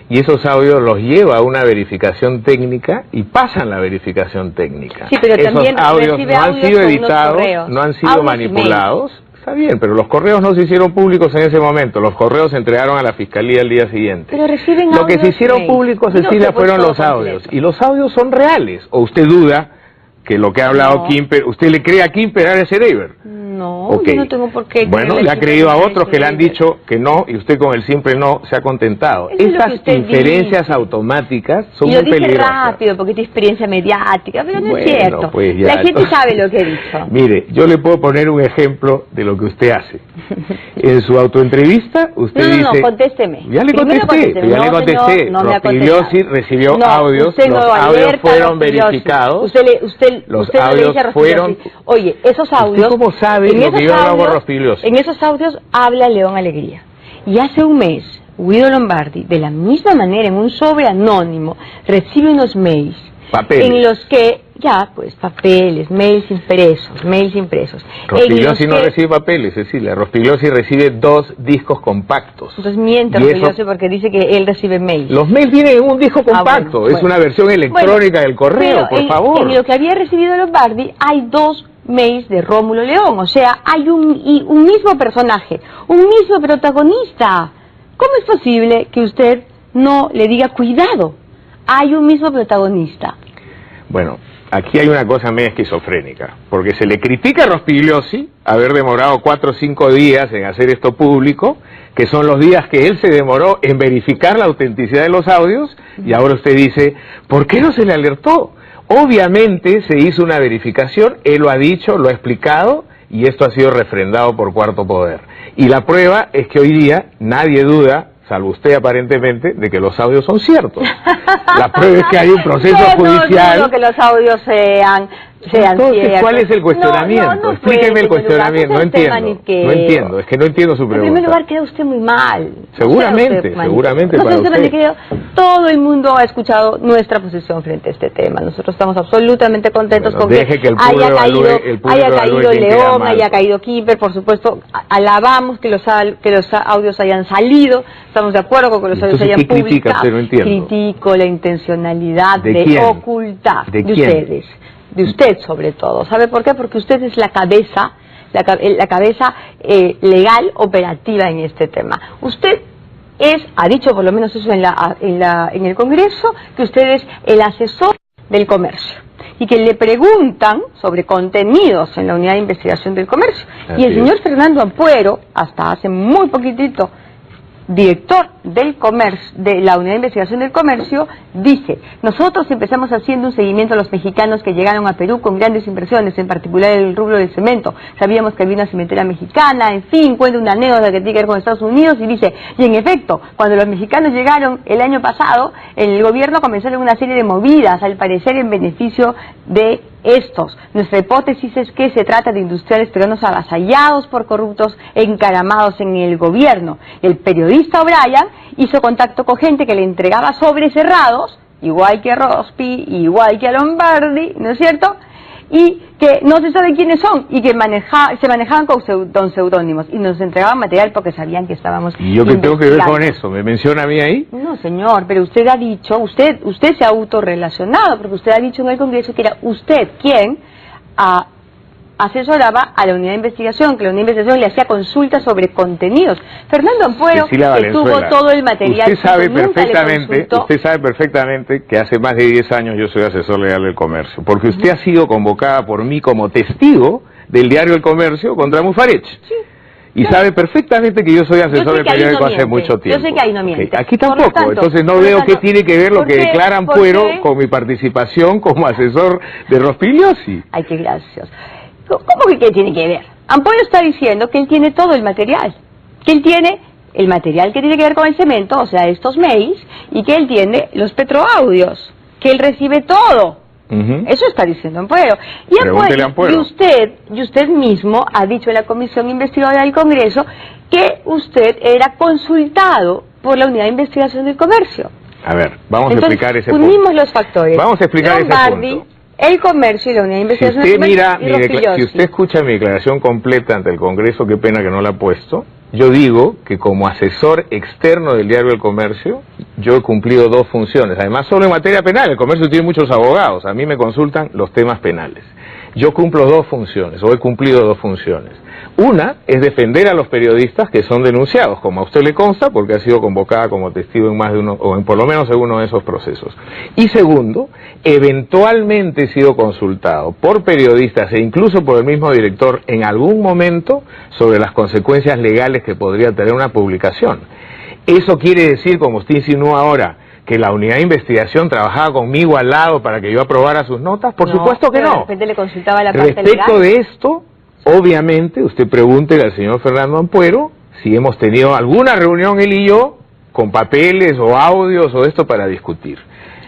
[SPEAKER 2] y esos audios los lleva a una verificación técnica y pasan la verificación técnica.
[SPEAKER 1] Sí, pero
[SPEAKER 2] esos
[SPEAKER 1] también
[SPEAKER 2] audios no han sido editados, no han sido
[SPEAKER 1] audios
[SPEAKER 2] manipulados. Está bien, pero los correos no se hicieron públicos en ese momento, los correos se entregaron a la fiscalía el día siguiente.
[SPEAKER 1] Pero reciben
[SPEAKER 2] Lo que se
[SPEAKER 1] audios
[SPEAKER 2] hicieron públicos, Cecilia, fueron los audios. Y los audios son reales. ¿O usted duda que lo que ha hablado Kimper, usted le cree a Kimper a ese David?
[SPEAKER 1] No,
[SPEAKER 2] Okay.
[SPEAKER 1] yo no tengo por qué.
[SPEAKER 2] Bueno, le ha creído a otros que le han dicho que no, y usted con el simple no se ha contentado.
[SPEAKER 1] Eso es lo que
[SPEAKER 2] Esas
[SPEAKER 1] usted
[SPEAKER 2] inferencias
[SPEAKER 1] dice.
[SPEAKER 2] automáticas son
[SPEAKER 1] Y lo
[SPEAKER 2] muy
[SPEAKER 1] dije
[SPEAKER 2] peligrosas.
[SPEAKER 1] rápido porque tiene experiencia mediática, pero no
[SPEAKER 2] Bueno,
[SPEAKER 1] es cierto.
[SPEAKER 2] pues ya,
[SPEAKER 1] La gente
[SPEAKER 2] entonces,
[SPEAKER 1] sabe lo que he dicho.
[SPEAKER 2] Mire, yo le puedo poner un ejemplo de lo que usted hace. En su autoentrevista, usted
[SPEAKER 1] No,
[SPEAKER 2] dice...
[SPEAKER 1] contésteme.
[SPEAKER 2] Ya le
[SPEAKER 1] Primero
[SPEAKER 2] contesté,
[SPEAKER 1] contésteme.
[SPEAKER 2] ya le
[SPEAKER 1] No,
[SPEAKER 2] contesté.
[SPEAKER 1] señor, no me ha
[SPEAKER 2] Rospigliosi
[SPEAKER 1] contestado.
[SPEAKER 2] recibió
[SPEAKER 1] No,
[SPEAKER 2] audios,
[SPEAKER 1] usted no
[SPEAKER 2] los audios
[SPEAKER 1] alerta a
[SPEAKER 2] fueron
[SPEAKER 1] Rospigliosi.
[SPEAKER 2] verificados.
[SPEAKER 1] Usted no le
[SPEAKER 2] audios
[SPEAKER 1] dice a
[SPEAKER 2] fueron...
[SPEAKER 1] Rospigliosi, oye, esos audios...
[SPEAKER 2] ¿Usted cómo sabe
[SPEAKER 1] en
[SPEAKER 2] lo
[SPEAKER 1] esos
[SPEAKER 2] que yo hago con
[SPEAKER 1] audios-
[SPEAKER 2] Rospigliosi?
[SPEAKER 1] En esos audios habla León Alegría. Y hace un mes, Guido Lombardi, de la misma manera, en un sobre anónimo, recibe unos mails.
[SPEAKER 2] Papeles.
[SPEAKER 1] En los que, papeles, mails impresos.
[SPEAKER 2] Rospigliosi no recibe papeles, Cecilia. Rospigliosi recibe 2 discos compactos.
[SPEAKER 1] Entonces miente
[SPEAKER 2] Y eso-
[SPEAKER 1] Rospigliosi porque dice que él recibe mails.
[SPEAKER 2] Los mails vienen en un disco compacto,
[SPEAKER 1] bueno,
[SPEAKER 2] es una versión electrónica del correo,
[SPEAKER 1] pero
[SPEAKER 2] por favor.
[SPEAKER 1] En lo que había recibido Lombardi hay 2 mails de Rómulo León, o sea, hay un mismo personaje, un mismo protagonista. ¿Cómo es posible que usted no le diga cuidado? Hay un mismo protagonista.
[SPEAKER 2] Bueno, aquí hay una cosa media esquizofrénica, porque se le critica a Rospigliosi haber demorado 4 o 5 días en hacer esto público, que son los días que él se demoró en verificar la autenticidad de los audios, y ahora usted dice, ¿por qué no se le alertó? Obviamente se hizo una verificación, él lo ha dicho, lo ha explicado, y esto ha sido refrendado por Cuarto Poder. Y la prueba es que hoy día nadie duda, salvo usted aparentemente, de que los audios son ciertos. La prueba es que hay un proceso judicial.
[SPEAKER 1] No dudo que los audios sean
[SPEAKER 2] Entonces,
[SPEAKER 1] ciertos.
[SPEAKER 2] ¿cuál es el cuestionamiento?
[SPEAKER 1] No
[SPEAKER 2] Explíqueme el
[SPEAKER 1] puede, señor Lugaro,
[SPEAKER 2] cuestionamiento,
[SPEAKER 1] no
[SPEAKER 2] no
[SPEAKER 1] sea usted
[SPEAKER 2] entiendo.
[SPEAKER 1] maniqueo.
[SPEAKER 2] No entiendo, es que no entiendo su
[SPEAKER 1] En
[SPEAKER 2] pregunta.
[SPEAKER 1] primer lugar, queda usted muy mal.
[SPEAKER 2] Seguramente,
[SPEAKER 1] No sea usted
[SPEAKER 2] seguramente
[SPEAKER 1] maniqueo.
[SPEAKER 2] para
[SPEAKER 1] No sea
[SPEAKER 2] usted.
[SPEAKER 1] maniqueo. Todo el mundo ha escuchado nuestra posición frente a este tema. Nosotros estamos absolutamente contentos
[SPEAKER 2] Bueno,
[SPEAKER 1] con que,
[SPEAKER 2] deje que el público
[SPEAKER 1] haya caído,
[SPEAKER 2] evalúe- el público
[SPEAKER 1] haya
[SPEAKER 2] evalúe
[SPEAKER 1] caído
[SPEAKER 2] quién queda
[SPEAKER 1] León,
[SPEAKER 2] mal.
[SPEAKER 1] haya caído Kimper, por supuesto. Alabamos que los audios hayan salido. Estamos de acuerdo con que los audios
[SPEAKER 2] Entonces,
[SPEAKER 1] hayan
[SPEAKER 2] ¿qué critica
[SPEAKER 1] publicado.
[SPEAKER 2] usted? No entiendo.
[SPEAKER 1] Critico la intencionalidad
[SPEAKER 2] ¿De
[SPEAKER 1] de
[SPEAKER 2] quién?
[SPEAKER 1] ocultar
[SPEAKER 2] ¿De
[SPEAKER 1] de
[SPEAKER 2] quién?
[SPEAKER 1] ustedes. De usted sobre todo. ¿Sabe por qué? Porque usted es la cabeza, la cabeza legal operativa en este tema. Usted ha dicho por lo menos eso en el Congreso, que usted es el asesor del comercio y que le preguntan sobre contenidos en la unidad de investigación del comercio.
[SPEAKER 2] Así
[SPEAKER 1] Y el señor
[SPEAKER 2] es.
[SPEAKER 1] Fernando Ampuero, hasta hace muy poquitito, director del comercio, de la unidad de investigación del comercio, dice: nosotros empezamos haciendo un seguimiento a los mexicanos que llegaron a Perú con grandes inversiones, en particular el rubro del cemento. Sabíamos que había una cementera mexicana, en fin, cuenta una anécdota que tiene que ver con Estados Unidos, y dice, y en efecto, cuando los mexicanos llegaron el año pasado, el gobierno comenzaron una serie de movidas, al parecer en beneficio de estos. Nuestra hipótesis es que se trata de industriales peruanos avasallados por corruptos encaramados en el gobierno. El periodista O'Brien hizo contacto con gente que le entregaba sobres cerrados, igual que a Rospi, igual que a Lombardi, ¿no es cierto? Y que no se sabe quiénes son, y que se manejaban con seudónimos, y nos entregaban material porque sabían que estábamos
[SPEAKER 2] ¿Y yo qué tengo que ver con
[SPEAKER 1] investigando.
[SPEAKER 2] eso? ¿Me menciona a mí ahí?
[SPEAKER 1] No, señor, pero usted ha dicho, usted se ha autorrelacionado, porque usted ha dicho en el Congreso que era usted quien asesoraba a la unidad de investigación, que la unidad de investigación le hacía consultas sobre contenidos. Fernando Ampuero,
[SPEAKER 2] Cecilia
[SPEAKER 1] que tuvo
[SPEAKER 2] Valenzuela,
[SPEAKER 1] todo el material,
[SPEAKER 2] usted sabe
[SPEAKER 1] nunca le
[SPEAKER 2] perfectamente,
[SPEAKER 1] consultó.
[SPEAKER 2] usted sabe perfectamente que hace más de 10 años yo soy asesor legal del comercio, porque usted ha sido convocada por mí como testigo del diario El Comercio contra Mufarech.
[SPEAKER 1] Sí.
[SPEAKER 2] Y sabe perfectamente que yo soy asesor del periódico hace mucho tiempo.
[SPEAKER 1] Yo sé que ahí no miente.
[SPEAKER 2] Okay. Aquí tampoco, entonces no veo qué tiene que ver lo que declara Ampuero con mi participación como asesor de Rospigliosi.
[SPEAKER 1] Ay, qué gracioso. ¿Cómo que qué tiene que ver? Ampuero está diciendo que él tiene todo el material, que él tiene el material que tiene que ver con el cemento, o sea, estos mails, y que él tiene los petroaudios, que él recibe todo. Eso está diciendo Ampuero. Y usted mismo ha dicho en la Comisión Investigadora del Congreso que usted era consultado por la Unidad de Investigación del Comercio.
[SPEAKER 2] A ver, vamos a explicar ese punto.
[SPEAKER 1] Unimos los factores.
[SPEAKER 2] Vamos a explicar ese punto.
[SPEAKER 1] El comercio y la Unidad de Investigación del Comercio.
[SPEAKER 2] Si usted escucha mi declaración completa ante el Congreso, qué pena que no la ha puesto. Yo digo que como asesor externo del Diario del Comercio, yo he cumplido 2 funciones. Además, solo en materia penal. El comercio tiene muchos abogados. A mí me consultan los temas penales. Yo cumplo 2 funciones, o he cumplido 2 funciones. Una es defender a los periodistas que son denunciados, como a usted le consta, porque ha sido convocada como testigo en más de uno, o en por lo menos en uno de esos procesos. Y segundo, eventualmente he sido consultado por periodistas e incluso por el mismo director en algún momento sobre las consecuencias legales que podría tener una publicación. Eso quiere decir, como usted insinúa ahora, que la unidad de investigación trabajaba conmigo al lado para que yo aprobara sus notas. Por supuesto que no.
[SPEAKER 1] De repente le consultaba la parte
[SPEAKER 2] Respecto de esto, obviamente, usted pregúntele al señor Fernando Ampuero si hemos tenido alguna reunión él y yo con papeles o audios o esto para discutir.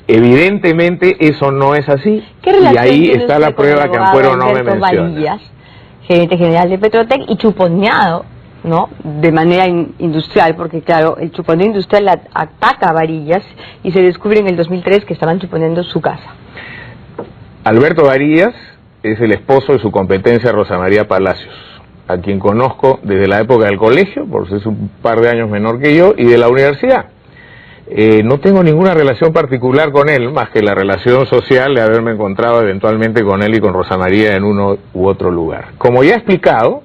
[SPEAKER 2] Evidentemente eso no es así y ahí está la prueba que Ampuero no me menciona.
[SPEAKER 1] Varillas, gerente general de Petrotec y chuponeado, ¿no?, de manera industrial, porque claro, el chuponeo industrial ataca a Varillas y se descubre en el 2003 que estaban chuponeando su casa.
[SPEAKER 2] Alberto Varillas es el esposo de su competencia Rosa María Palacios, a quien conozco desde la época del colegio, por ser un par de años menor que yo, y de la universidad. No tengo ninguna relación particular con él, más que la relación social de haberme encontrado eventualmente con él y con Rosa María en uno u otro lugar. Como ya he explicado,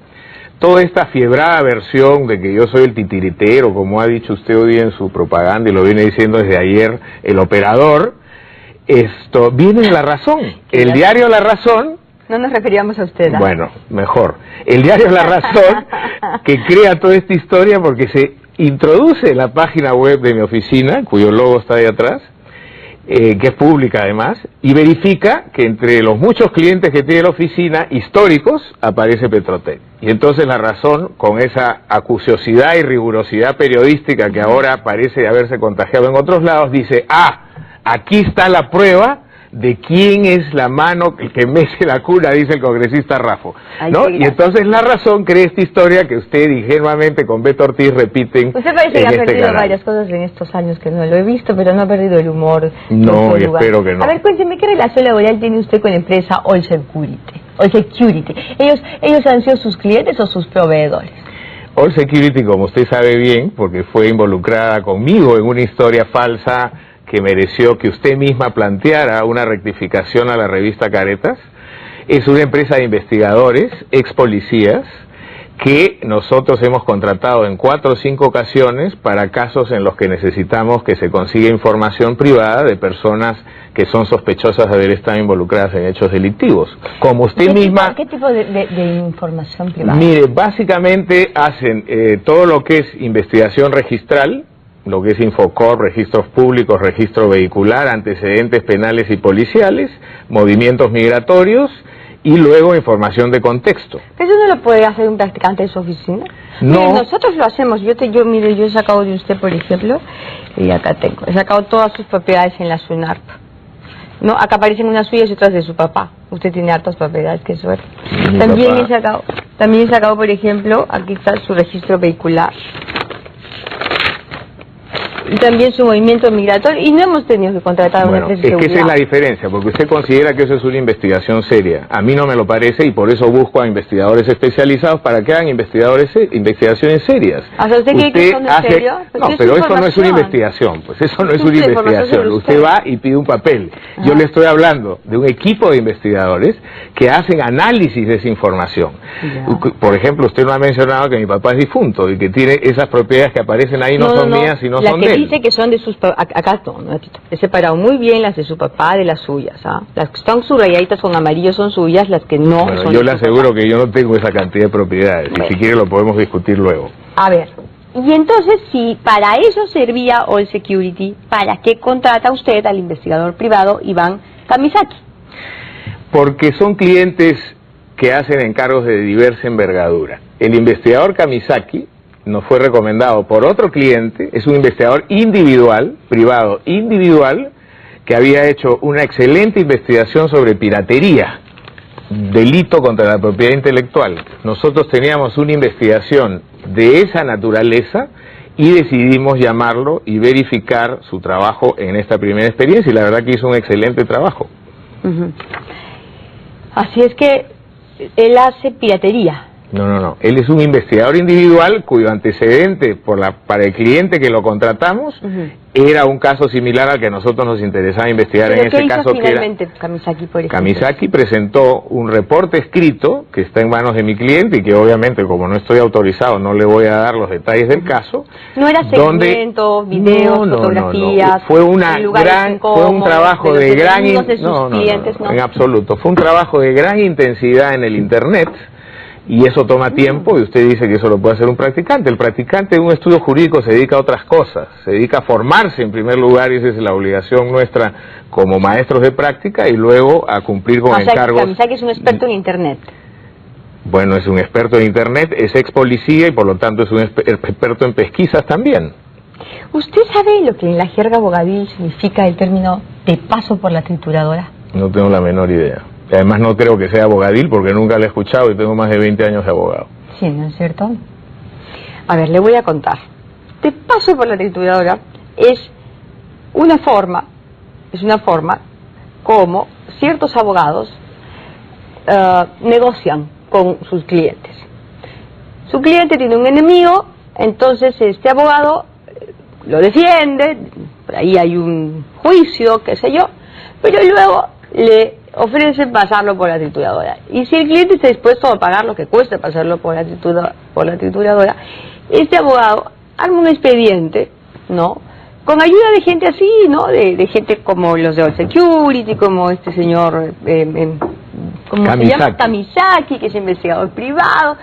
[SPEAKER 2] toda esta fiebrada versión de que yo soy el titiritero, como ha dicho usted hoy en su propaganda y lo viene diciendo desde ayer el operador, esto viene de La Razón. El diario La Razón...
[SPEAKER 1] No nos referíamos a usted.
[SPEAKER 2] Bueno, mejor. El diario La Razón, que crea toda esta historia porque se introduce en la página web de mi oficina, cuyo logo está ahí atrás, que es pública además, y verifica que entre los muchos clientes que tiene la oficina, históricos, aparece Petrotec. Y entonces La Razón, con esa acuciosidad y rigurosidad periodística que ahora parece haberse contagiado en otros lados, dice, aquí está la prueba de quién es la mano que mece la cuna, dice el congresista Raffo, ¿no? Y entonces La Razón cree esta historia que usted ingenuamente con Beto Ortiz repiten.
[SPEAKER 1] Usted parece que ha perdido varias cosas en estos años que no lo he visto, pero no ha perdido el humor.
[SPEAKER 2] No, y espero que no.
[SPEAKER 1] A ver, cuénteme, ¿qué relación laboral tiene usted con la empresa All Security? ¿Ellos han sido sus clientes o sus proveedores?
[SPEAKER 2] All Security, como usted sabe bien, porque fue involucrada conmigo en una historia falsa que mereció que usted misma planteara una rectificación a la revista Caretas, es una empresa de investigadores, ex policías, que nosotros hemos contratado en 4 o 5 ocasiones para casos en los que necesitamos que se consiga información privada de personas que son sospechosas de haber estado involucradas en hechos delictivos. Como usted misma...
[SPEAKER 1] ¿Qué tipo de información privada?
[SPEAKER 2] Mire, básicamente hacen todo lo que es investigación registral, lo que es Infocorp, registros públicos, registro vehicular, antecedentes penales y policiales, movimientos migratorios y luego información de contexto.
[SPEAKER 1] ¿Eso no lo puede hacer un practicante de su oficina?
[SPEAKER 2] No.
[SPEAKER 1] Mire, nosotros lo hacemos. Yo he sacado de usted, por ejemplo, y acá tengo, he sacado todas sus propiedades en la SUNARP. ¿No? Acá aparecen unas suyas y otras de su papá. Usted tiene hartas propiedades, qué suerte. También he sacado, por ejemplo, aquí está su registro vehicular. Y también su movimiento migratorio, y no hemos tenido que contratar a una empresa de seguridad.
[SPEAKER 2] Es que esa es la diferencia, porque usted considera que eso es una investigación seria. A mí no me lo parece y por eso busco a investigadores especializados para que hagan investigaciones serias.
[SPEAKER 1] ¿A usted cree que eso no es serio?
[SPEAKER 2] No, pero eso no es una investigación, pues eso no es una investigación. Usted va y pide un papel. Yo le estoy hablando de un equipo de investigadores que hacen análisis de esa información. Por ejemplo, usted no ha mencionado que mi papá es difunto y que tiene esas propiedades que aparecen ahí no son mías, sino son de él. él.
[SPEAKER 1] dice que son de sus acá no, he separado muy bien las de su papá de las suyas, ¿ah? Las que están subrayaditas con amarillo son suyas, las que no
[SPEAKER 2] Bueno,
[SPEAKER 1] son
[SPEAKER 2] yo
[SPEAKER 1] de
[SPEAKER 2] le
[SPEAKER 1] su
[SPEAKER 2] aseguro
[SPEAKER 1] papá.
[SPEAKER 2] que yo no tengo esa cantidad de propiedades,
[SPEAKER 1] Bueno.
[SPEAKER 2] y si quiere lo podemos discutir luego.
[SPEAKER 1] A ver, y entonces si para eso servía All Security, ¿para qué contrata usted al investigador privado Iván Kamisaki?
[SPEAKER 2] Porque son clientes que hacen encargos de diversa envergadura. El investigador Kamisaki nos fue recomendado por otro cliente, es un investigador individual, privado individual, que había hecho una excelente investigación sobre piratería, delito contra la propiedad intelectual. Nosotros teníamos una investigación de esa naturaleza y decidimos llamarlo y verificar su trabajo en esta primera experiencia, y la verdad que hizo un excelente trabajo.
[SPEAKER 1] Así es que él hace piratería.
[SPEAKER 2] No. Él es un investigador individual cuyo antecedente para el cliente que lo contratamos era un caso similar al que a nosotros nos interesaba investigar.
[SPEAKER 1] ¿Pero
[SPEAKER 2] en
[SPEAKER 1] qué
[SPEAKER 2] ese
[SPEAKER 1] hizo
[SPEAKER 2] caso
[SPEAKER 1] finalmente Kamisaki, por ejemplo?
[SPEAKER 2] Kamisaki presentó un reporte escrito que está en manos de mi cliente y que obviamente, como no estoy autorizado, no le voy a dar los detalles del caso.
[SPEAKER 1] No era
[SPEAKER 2] donde-
[SPEAKER 1] segmentos, videos,
[SPEAKER 2] No.
[SPEAKER 1] fotografías,
[SPEAKER 2] Fue fue un trabajo de gran
[SPEAKER 1] clientes,
[SPEAKER 2] en absoluto. Fue un trabajo de gran intensidad en el internet. Y eso toma tiempo, y usted dice que eso lo puede hacer un practicante. El practicante en un estudio jurídico se dedica a otras cosas, se dedica a formarse en primer lugar, y esa es la obligación nuestra como maestros de práctica, y luego a cumplir con encargos.
[SPEAKER 1] Kamisaki es un experto en internet.
[SPEAKER 2] Bueno, es un experto en internet, es ex policía y por lo tanto es un experto en pesquisas también.
[SPEAKER 1] ¿Usted sabe lo que en la jerga abogadil significa el término "te paso por la trituradora"?
[SPEAKER 2] No tengo la menor idea. Además no creo que sea abogadil porque nunca lo he escuchado y tengo más de 20 años de abogado.
[SPEAKER 1] Sí, ¿no es cierto? A ver, le voy a contar. Te paso por la trituradora es una forma como ciertos abogados negocian con sus clientes. Su cliente tiene un enemigo, entonces este abogado lo defiende, por ahí hay un juicio, qué sé yo, pero luego le ofrece pasarlo por la trituradora. Y si el cliente está dispuesto a pagar lo que cuesta pasarlo por la trituradora, este abogado arma un expediente, ¿no?, con ayuda de gente así, ¿no?, de gente como los de All Security, como este señor, ¿cómo se llama? Kamisaki, que es investigador privado,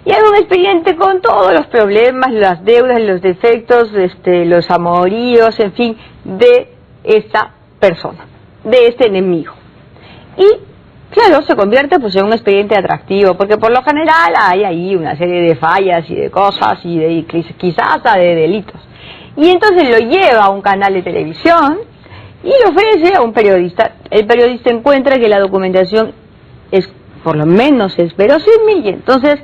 [SPEAKER 1] y arma un expediente con todos los problemas, las deudas, los defectos, los amoríos, en fin, de esta persona, de este enemigo. Y claro, se convierte pues en un expediente atractivo, porque por lo general hay ahí una serie de fallas y de cosas y de quizás hasta de delitos. Y entonces lo lleva a un canal de televisión y lo ofrece a un periodista. El periodista encuentra que la documentación es, por lo menos es verosímil, y entonces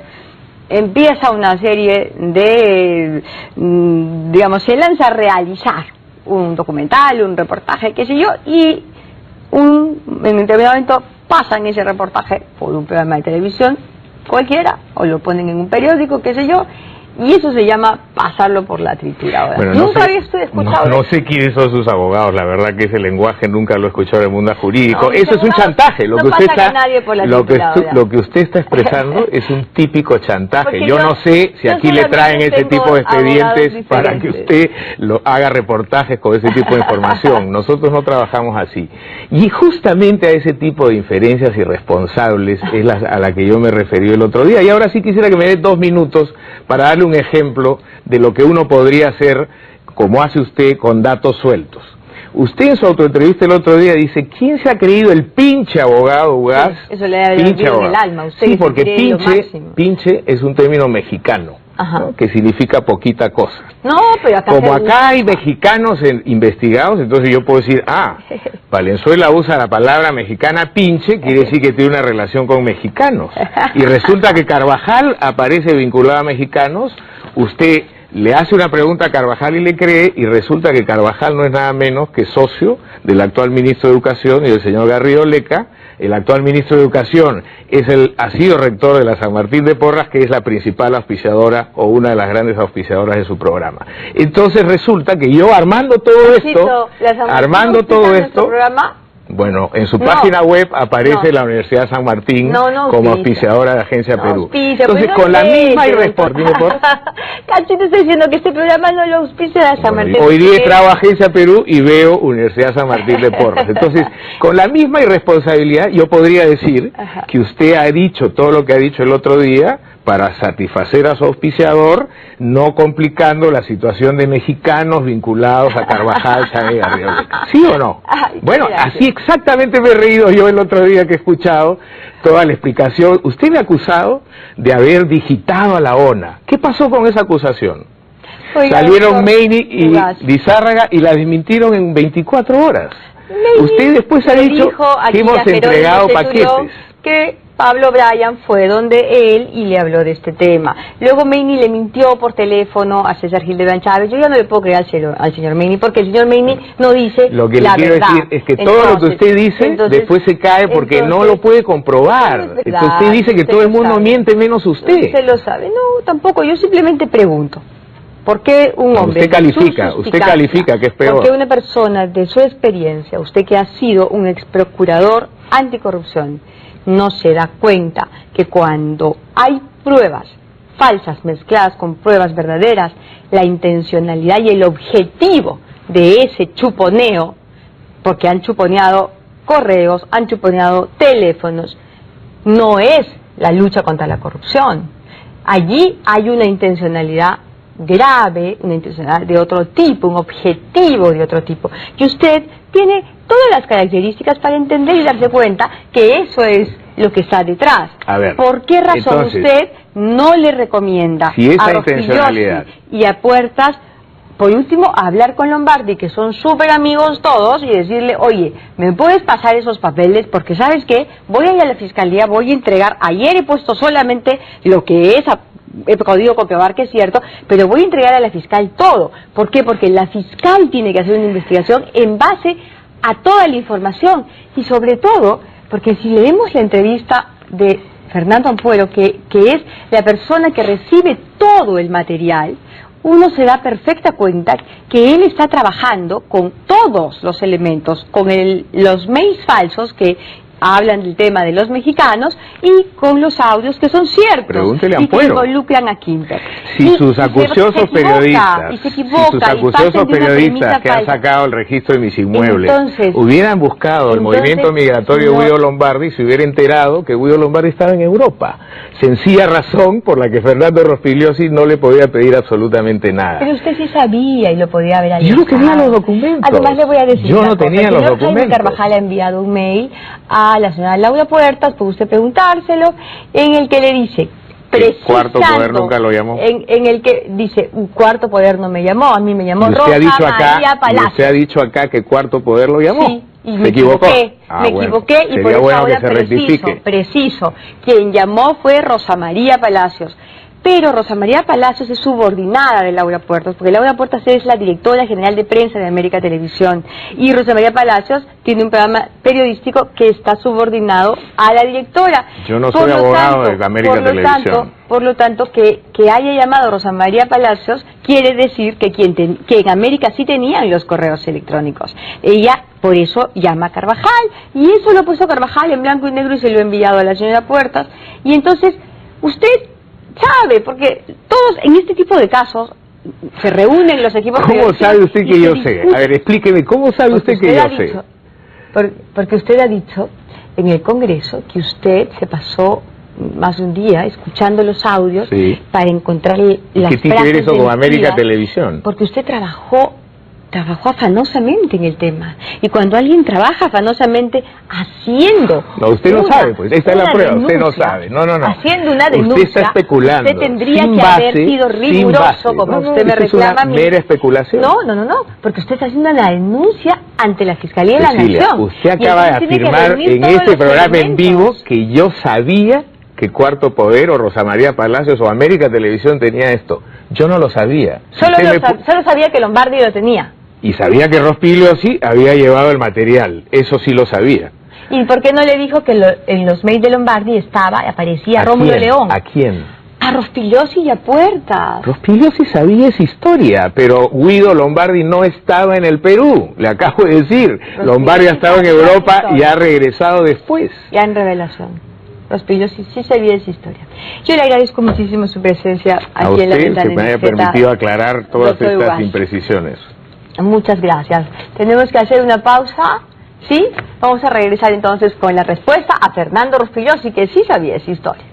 [SPEAKER 1] empieza una serie de, digamos, se lanza a realizar un documental, un reportaje, qué sé yo, y en determinado momento pasan ese reportaje por un programa de televisión cualquiera, o lo ponen en un periódico, qué sé yo, y eso se llama pasarlo por la trituradora.
[SPEAKER 2] Bueno,
[SPEAKER 1] ¿Nunca había usted escuchado
[SPEAKER 2] no
[SPEAKER 1] eso?
[SPEAKER 2] sé quiénes son sus abogados, la verdad que ese lenguaje nunca lo he escuchado en el mundo jurídico.
[SPEAKER 1] No,
[SPEAKER 2] eso es un chantaje, lo
[SPEAKER 1] no
[SPEAKER 2] que usted
[SPEAKER 1] pasan a
[SPEAKER 2] está,
[SPEAKER 1] nadie por la
[SPEAKER 2] lo
[SPEAKER 1] trituradora.
[SPEAKER 2] que usted está expresando es un típico chantaje.
[SPEAKER 1] Porque
[SPEAKER 2] Yo no sé si
[SPEAKER 1] yo
[SPEAKER 2] aquí le traen
[SPEAKER 1] solamente
[SPEAKER 2] ese tipo de
[SPEAKER 1] tengo abogados
[SPEAKER 2] expedientes para que
[SPEAKER 1] diferentes.
[SPEAKER 2] usted haga reportajes con ese tipo de información. Nosotros no trabajamos así. Y justamente a ese tipo de inferencias irresponsables es a la que yo me referí el otro día. Y ahora sí quisiera que me dé 2 minutos para darle un ejemplo de lo que uno podría hacer, como hace usted, con datos sueltos. Usted en su autoentrevista el otro día dice: ¿quién se ha creído el pinche abogado Ugaz?
[SPEAKER 1] Sí, eso le ha en el alma. Usted
[SPEAKER 2] sí,
[SPEAKER 1] que se
[SPEAKER 2] porque
[SPEAKER 1] cree lo máximo.
[SPEAKER 2] pinche es un término mexicano, ¿no?, que significa poquita cosa.
[SPEAKER 1] No, pero acá
[SPEAKER 2] como
[SPEAKER 1] se
[SPEAKER 2] acá hay mexicanos investigados, entonces yo puedo decir: Valenzuela usa la palabra mexicana pinche, quiere decir que tiene una relación con mexicanos. Y resulta que Carvajal aparece vinculado a mexicanos. Usted le hace una pregunta a Carvajal y le cree, y resulta que Carvajal no es nada menos que socio del actual ministro de Educación y del señor Garrido Leca. El actual ministro de Educación ha sido rector de la San Martín de Porras, que es la principal auspiciadora o una de las grandes auspiciadoras de su programa. Entonces resulta que yo armando todo esto,
[SPEAKER 1] programa,
[SPEAKER 2] Bueno, en su
[SPEAKER 1] No.
[SPEAKER 2] página web aparece
[SPEAKER 1] No.
[SPEAKER 2] la Universidad San Martín
[SPEAKER 1] No, no
[SPEAKER 2] como
[SPEAKER 1] auspicia.
[SPEAKER 2] auspiciadora de Agencia
[SPEAKER 1] No
[SPEAKER 2] Perú.
[SPEAKER 1] auspicia,
[SPEAKER 2] Entonces,
[SPEAKER 1] pues no
[SPEAKER 2] con la
[SPEAKER 1] sé,
[SPEAKER 2] misma
[SPEAKER 1] pero-
[SPEAKER 2] irresponsabilidad...
[SPEAKER 1] Cachito está diciendo que este programa no lo auspicia a San Martín.
[SPEAKER 2] Hoy día
[SPEAKER 1] porque-
[SPEAKER 2] entraba a Agencia Perú y veo Universidad San Martín de Porres. Entonces, con la misma irresponsabilidad, yo podría decir
[SPEAKER 1] Ajá.
[SPEAKER 2] que usted ha dicho todo lo que ha dicho el otro día para satisfacer a su auspiciador, no complicando la situación de mexicanos vinculados a Carvajal, Chávez y Arriola. ¿Sí o no?
[SPEAKER 1] Ay,
[SPEAKER 2] Bueno,
[SPEAKER 1] gracias.
[SPEAKER 2] así exactamente me he reído yo el otro día que he escuchado toda la explicación. Usted me ha acusado de haber digitado a la ONA. ¿Qué pasó con esa acusación?
[SPEAKER 1] Oiga,
[SPEAKER 2] Salieron
[SPEAKER 1] doctor
[SPEAKER 2] Meini y
[SPEAKER 1] Ugaz,
[SPEAKER 2] Lizárraga y la desmintieron en 24 horas.
[SPEAKER 1] Meini
[SPEAKER 2] Usted después ha
[SPEAKER 1] le
[SPEAKER 2] dicho
[SPEAKER 1] dijo aquí
[SPEAKER 2] que hemos
[SPEAKER 1] a Jerónimo
[SPEAKER 2] entregado
[SPEAKER 1] Teturio
[SPEAKER 2] paquetes.
[SPEAKER 1] que Pablo Bryan fue donde él y le habló de este tema. Luego Meini le mintió por teléfono a César Gildebrand Chávez. Yo ya no le puedo creer al señor Meini porque el señor Meini no dice
[SPEAKER 2] Lo que le
[SPEAKER 1] la
[SPEAKER 2] quiero
[SPEAKER 1] verdad.
[SPEAKER 2] decir es que todo lo que usted dice
[SPEAKER 1] Entonces,
[SPEAKER 2] después se cae porque no lo puede comprobar.
[SPEAKER 1] no es verdad,
[SPEAKER 2] Entonces usted dice que
[SPEAKER 1] usted
[SPEAKER 2] todo el
[SPEAKER 1] lo
[SPEAKER 2] mundo
[SPEAKER 1] sabe.
[SPEAKER 2] miente menos usted.
[SPEAKER 1] Usted lo sabe. No, tampoco. Yo simplemente pregunto. ¿Por qué un hombre
[SPEAKER 2] Usted califica,
[SPEAKER 1] de su
[SPEAKER 2] usted
[SPEAKER 1] suspicacia,
[SPEAKER 2] califica que es peor.
[SPEAKER 1] ¿por qué una persona de su experiencia, usted que ha sido un ex procurador anticorrupción, no se da cuenta que cuando hay pruebas falsas mezcladas con pruebas verdaderas, la intencionalidad y el objetivo de ese chuponeo, porque han chuponeado correos, han chuponeado teléfonos, no es la lucha contra la corrupción? Allí hay una intencionalidad grave, una intencionalidad de otro tipo, un objetivo de otro tipo, que usted tiene todas las características para entender y darse cuenta que eso es lo que está detrás.
[SPEAKER 2] A ver,
[SPEAKER 1] ¿por qué razón
[SPEAKER 2] entonces,
[SPEAKER 1] usted no le recomienda
[SPEAKER 2] si esa
[SPEAKER 1] a Rospigliosi
[SPEAKER 2] intencionalidad
[SPEAKER 1] y a Puertas, por último, hablar con Lombardi, que son súper amigos todos, y decirle, oye, ¿me puedes pasar esos papeles? Porque, ¿sabes qué? Voy a ir a la fiscalía, voy a entregar, ayer he puesto solamente lo que es, he podido comprobar que es cierto, pero voy a entregar a la fiscal todo. ¿Por qué? Porque la fiscal tiene que hacer una investigación en base a toda la información, y sobre todo, porque si leemos la entrevista de Fernando Ampuero, que es la persona que recibe todo el material, uno se da perfecta cuenta que él está trabajando con todos los elementos, con los mails falsos que hablan del tema de los mexicanos y con los audios que son ciertos.
[SPEAKER 2] Pregúntele a
[SPEAKER 1] y que
[SPEAKER 2] Ampuero.
[SPEAKER 1] involucran a Kimber.
[SPEAKER 2] Si
[SPEAKER 1] Y
[SPEAKER 2] sus
[SPEAKER 1] se
[SPEAKER 2] acuciosos
[SPEAKER 1] equivoca,
[SPEAKER 2] periodistas,
[SPEAKER 1] y se
[SPEAKER 2] si
[SPEAKER 1] equivoca,
[SPEAKER 2] sus
[SPEAKER 1] y
[SPEAKER 2] acuciosos
[SPEAKER 1] parten de una
[SPEAKER 2] periodistas
[SPEAKER 1] premisa
[SPEAKER 2] que han
[SPEAKER 1] falsa.
[SPEAKER 2] sacado el registro de mis inmuebles
[SPEAKER 1] Entonces,
[SPEAKER 2] hubieran buscado el movimiento migratorio de
[SPEAKER 1] no-
[SPEAKER 2] Guido Lombardi, se hubiera enterado que Guido Lombardi estaba en Europa. Sencilla razón por la que Fernando Rospigliosi no le podía pedir absolutamente nada.
[SPEAKER 1] Pero usted sí sabía y lo podía haber
[SPEAKER 2] Yo no
[SPEAKER 1] alertado.
[SPEAKER 2] tenía los documentos.
[SPEAKER 1] Además le voy a decir
[SPEAKER 2] Yo
[SPEAKER 1] una
[SPEAKER 2] no
[SPEAKER 1] cosa.
[SPEAKER 2] tenía
[SPEAKER 1] El
[SPEAKER 2] los
[SPEAKER 1] señor Jaime
[SPEAKER 2] documentos.
[SPEAKER 1] Carvajal ha enviado un mail a la señora Laura Puertas, puede usted preguntárselo, en el que le dice,
[SPEAKER 2] El Cuarto Poder
[SPEAKER 1] precisando,
[SPEAKER 2] nunca lo llamó.
[SPEAKER 1] en el que dice, un Cuarto Poder no me llamó, a mí me llamó
[SPEAKER 2] Y usted
[SPEAKER 1] Rosa
[SPEAKER 2] ha dicho acá,
[SPEAKER 1] María
[SPEAKER 2] y
[SPEAKER 1] Palacios.
[SPEAKER 2] usted ha dicho acá que Cuarto Poder lo llamó.
[SPEAKER 1] Sí, y
[SPEAKER 2] ¿Se
[SPEAKER 1] me
[SPEAKER 2] equivocó?
[SPEAKER 1] equivoqué,
[SPEAKER 2] Ah,
[SPEAKER 1] me
[SPEAKER 2] bueno,
[SPEAKER 1] equivoqué y
[SPEAKER 2] sería
[SPEAKER 1] por eso
[SPEAKER 2] bueno
[SPEAKER 1] ahora
[SPEAKER 2] que se rectifique.
[SPEAKER 1] preciso. Quien llamó fue Rosa María Palacios. Pero Rosa María Palacios es subordinada de Laura Puertas, porque Laura Puertas es la directora general de prensa de América Televisión. Y Rosa María Palacios tiene un programa periodístico que está subordinado a la directora.
[SPEAKER 2] Yo no
[SPEAKER 1] Por
[SPEAKER 2] soy
[SPEAKER 1] lo
[SPEAKER 2] abogado
[SPEAKER 1] tanto,
[SPEAKER 2] de América
[SPEAKER 1] por lo
[SPEAKER 2] Televisión.
[SPEAKER 1] tanto, por lo tanto, que haya llamado Rosa María Palacios quiere decir que que en América sí tenían los correos electrónicos. Ella por eso llama a Carvajal, y eso lo ha puesto Carvajal en blanco y negro y se lo ha enviado a la señora Puertas. Y entonces, usted sabe, porque todos en este tipo de casos se reúnen los equipos
[SPEAKER 2] ¿Cómo
[SPEAKER 1] periodísticos
[SPEAKER 2] sabe usted
[SPEAKER 1] y
[SPEAKER 2] que
[SPEAKER 1] se
[SPEAKER 2] yo sé?
[SPEAKER 1] discuten.
[SPEAKER 2] A ver, explíqueme, ¿cómo sabe
[SPEAKER 1] Porque
[SPEAKER 2] usted que
[SPEAKER 1] ha
[SPEAKER 2] yo sé?
[SPEAKER 1] dicho, porque usted ha dicho en el Congreso que usted se pasó más de un día escuchando los audios
[SPEAKER 2] Sí.
[SPEAKER 1] para encontrar las
[SPEAKER 2] ¿Qué tiene que ver
[SPEAKER 1] frases
[SPEAKER 2] eso con
[SPEAKER 1] de
[SPEAKER 2] América
[SPEAKER 1] mentiras,
[SPEAKER 2] Televisión?
[SPEAKER 1] porque usted trabajó afanosamente en el tema, y cuando alguien trabaja afanosamente haciendo
[SPEAKER 2] No, usted no sabe, pues, ahí está la
[SPEAKER 1] una
[SPEAKER 2] prueba, usted no
[SPEAKER 1] denuncia,
[SPEAKER 2] sabe, no.
[SPEAKER 1] haciendo una
[SPEAKER 2] Usted
[SPEAKER 1] denuncia,
[SPEAKER 2] está especulando,
[SPEAKER 1] usted tendría
[SPEAKER 2] sin
[SPEAKER 1] que haber
[SPEAKER 2] base,
[SPEAKER 1] sido
[SPEAKER 2] sin
[SPEAKER 1] riguroso,
[SPEAKER 2] base.
[SPEAKER 1] como
[SPEAKER 2] No,
[SPEAKER 1] usted me
[SPEAKER 2] eso es
[SPEAKER 1] reclama
[SPEAKER 2] una
[SPEAKER 1] a mí.
[SPEAKER 2] mera especulación.
[SPEAKER 1] No, porque usted está haciendo una denuncia ante la Fiscalía de la
[SPEAKER 2] Cecilia,
[SPEAKER 1] Nación.
[SPEAKER 2] usted
[SPEAKER 1] Y
[SPEAKER 2] acaba de
[SPEAKER 1] entonces tiene que
[SPEAKER 2] afirmar
[SPEAKER 1] reunir
[SPEAKER 2] en
[SPEAKER 1] todos
[SPEAKER 2] este
[SPEAKER 1] los
[SPEAKER 2] programa en
[SPEAKER 1] elementos.
[SPEAKER 2] vivo que yo sabía que Cuarto Poder o Rosa María Palacios o América Televisión tenía esto. Yo no lo sabía.
[SPEAKER 1] Solo,
[SPEAKER 2] Usted me
[SPEAKER 1] solo sabía que Lombardi lo tenía.
[SPEAKER 2] Y sabía que Rospigliosi había llevado el material, eso sí lo sabía.
[SPEAKER 1] ¿Y por qué no le dijo que en los mails de Lombardi aparecía
[SPEAKER 2] ¿A
[SPEAKER 1] Rómulo
[SPEAKER 2] quién?
[SPEAKER 1] León?
[SPEAKER 2] ¿A quién?
[SPEAKER 1] A Rospigliosi y a Puertas.
[SPEAKER 2] Rospigliosi sabía esa historia, pero Guido Lombardi no estaba en el Perú, le acabo de decir. Lombardi ha estado en Europa y ha regresado después.
[SPEAKER 1] Ya en revelación. Rospigliosi sí sabía esa historia. Yo le agradezco muchísimo su presencia aquí en la ventana
[SPEAKER 2] que me haya
[SPEAKER 1] indiscreta,
[SPEAKER 2] permitido aclarar todas
[SPEAKER 1] Dr.
[SPEAKER 2] estas
[SPEAKER 1] Ugaz.
[SPEAKER 2] imprecisiones.
[SPEAKER 1] Muchas gracias. Tenemos que hacer una pausa, ¿sí? Vamos a regresar entonces con la respuesta a Fernando Rospigliosi, que sí sabía esa historia.